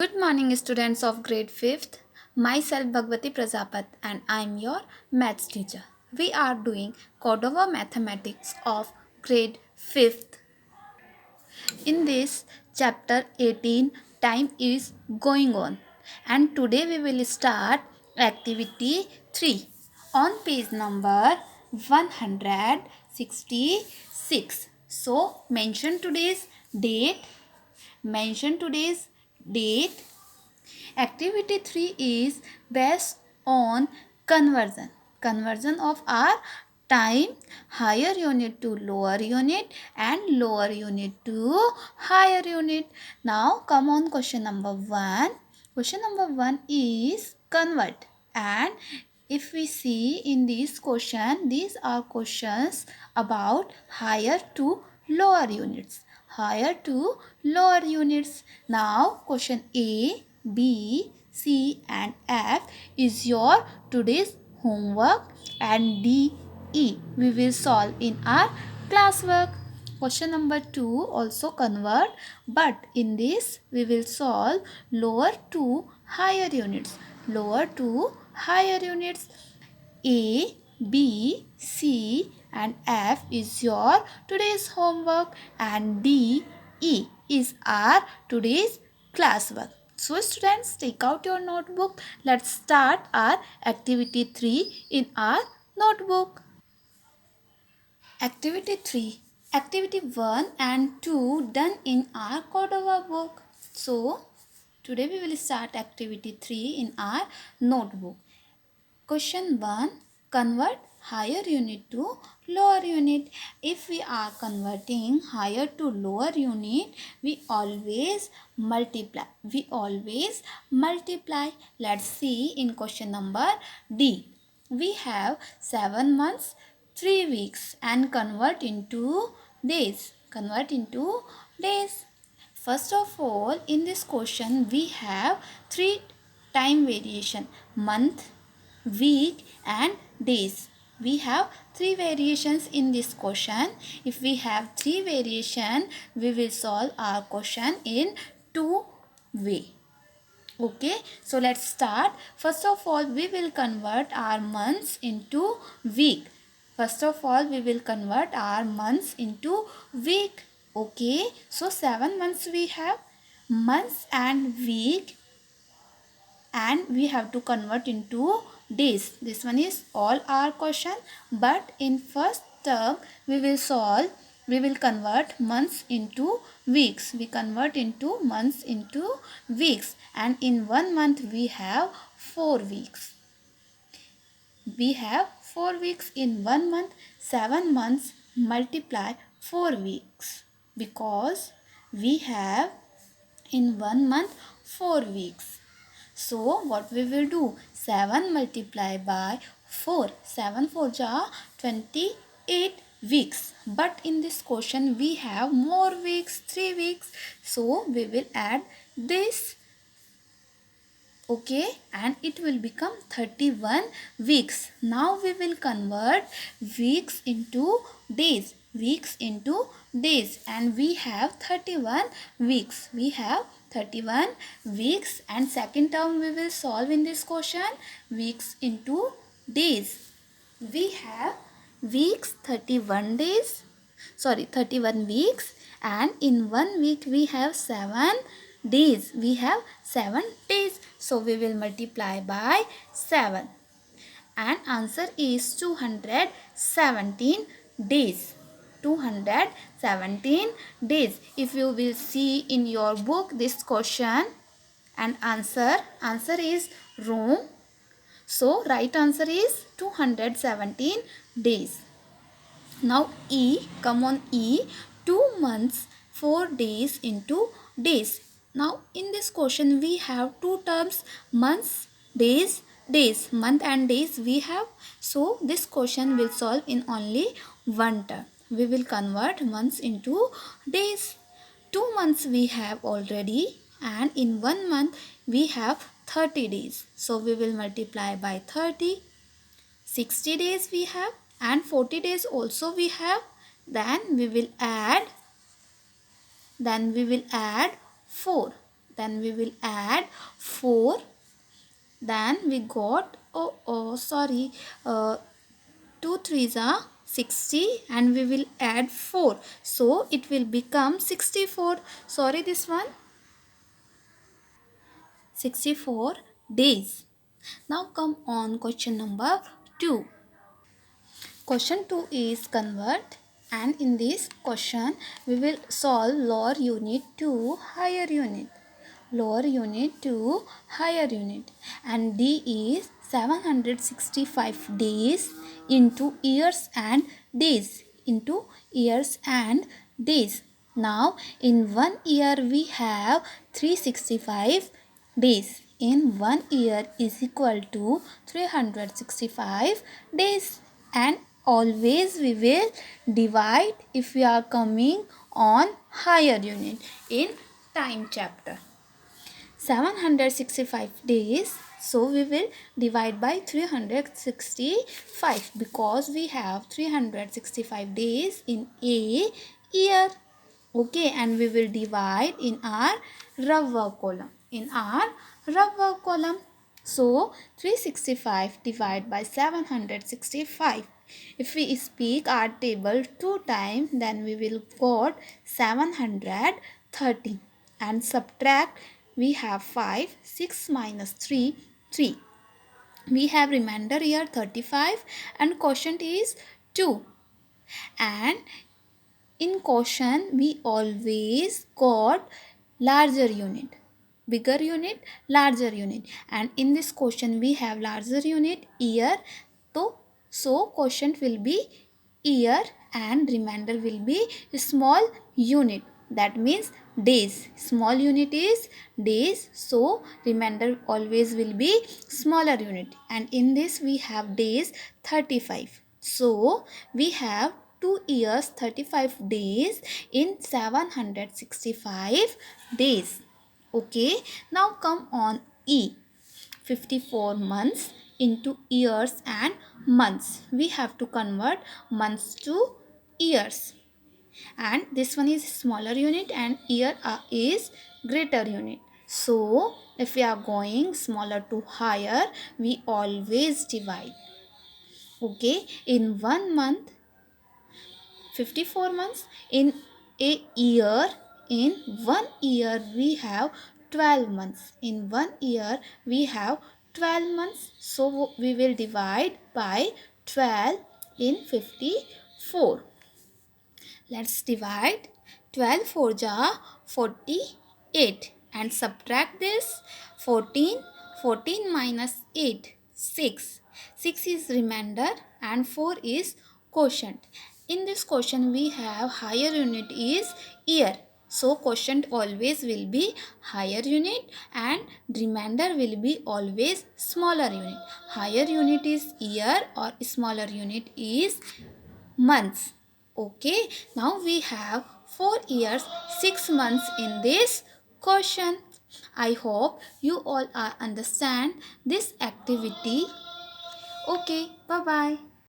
Good morning, students of grade 5th. Myself Bhagwati Prajapat and I am your maths teacher. We are doing Cordova Mathematics of grade 5th. In this chapter 18, time is going on, and today we will start activity 3 on page number 166. So, mention today's date. Activity 3 is based on conversion. Conversion of our time higher unit to lower unit and lower unit to higher unit. Now come on question number 1. Question number 1 is convert, and if we see in this question, these are questions about higher to lower units. Higher to lower units. Now question A, B, C and F is your today's homework, and D, E we will solve in our classwork. Question number 2 also convert, but in this we will solve lower to higher units. Lower to higher units. A, B, C and F is your today's homework, and D, E is our today's classwork. So students, take out your notebook. Let's start our activity 3 in our notebook. Activity 3. Activity 1 and 2 done in our Cordova book. So today we will start activity 3 in our notebook. Question 1. Convert higher unit to lower unit. If we are converting higher to lower unit, we always multiply. Let's see in question number D. We have 7 months, 3 weeks and convert into days. First of all, in this question we have 3 time variation: month, week and days. We have 3 variations in this question. If we have 3 variation, we will solve our question in 2 way. Okay, so let's start. First of all, we will convert our months into week. Okay, so 7 months we have, months and week, and we have to convert into days. This one is all our question, but in first term we will convert months into weeks. And in 1 month we have 4 weeks. In 1 month. 7 months multiply 4 weeks, because we have in 1 month 4 weeks. So what we will do? 7 multiply by 4. 7 4 ja 28 weeks. But in this question we have more weeks, 3 weeks. So we will add this. Okay, and it will become 31 weeks. Now we will convert weeks into days. And we have 31 weeks. And second term we will solve in this question, weeks into days. We have 31 weeks, and in 1 week we have 7 days. So we will multiply by 7, and answer is 217 days. 217 days. If you will see in your book this question and answer is wrong. So right answer is 217 days. Now E, come on E, 2 months 4 days into days. Now in this question we have 2 terms, months, days. Month and days we have. So this question will solve in only 1 term. We will convert months into days. 2 months we have already, and in 1 month we have 30 days. So we will multiply by 30. 60 days we have, and 40 days also we have. Then we will add 4. then we will add 4. Then we got 2 3s are 60 and we will add 4. So it will become 64. Sorry, this one 64 days. Now come on question number 2. Question 2 is convert, and in this question we will solve lower unit to higher unit. Lower unit to higher unit, and D is 765 days into years and days into years and days. Now in 1 year we have 365 days. In 1 year is equal to 365 days, and always we will divide if we are coming on higher unit in time chapter. 765 days, so we will divide by 365 because we have 365 days in a year. Okay, and we will divide in our rubber column. So 365 divided by 765. If we speak our table 2 times, then we will got 730, and subtract we have 5, 6 minus 3, 3. We have remainder here 35 and quotient is 2. And in quotient we always got larger unit, bigger unit, larger unit, and in this quotient we have larger unit year. So quotient will be year and remainder will be small unit, that means days. Small unit is days, so remainder always will be smaller unit, and in this we have days 35. So we have 2 years 35 days in 765 days. Okay, now come on E. 54 months into years and months. We have to convert months to years, and this one is smaller unit and year is greater unit. So if we are going smaller to higher, we always divide. Okay, in 1 month 54 months, in a year, in 1 year we have 12 months. In 1 year we have 12 months, so we will divide by 12 in 54. Let's divide 12 4 ja 48 and subtract this 14. 14 minus 8, 6. 6 is remainder and 4 is quotient. In this quotient we have higher unit is year, so quotient always will be higher unit and remainder will be always smaller unit. Higher unit is year or smaller unit is months. Okay, now we have 4 years 6 months in this question. I hope you all are understand this activity. Okay, bye bye.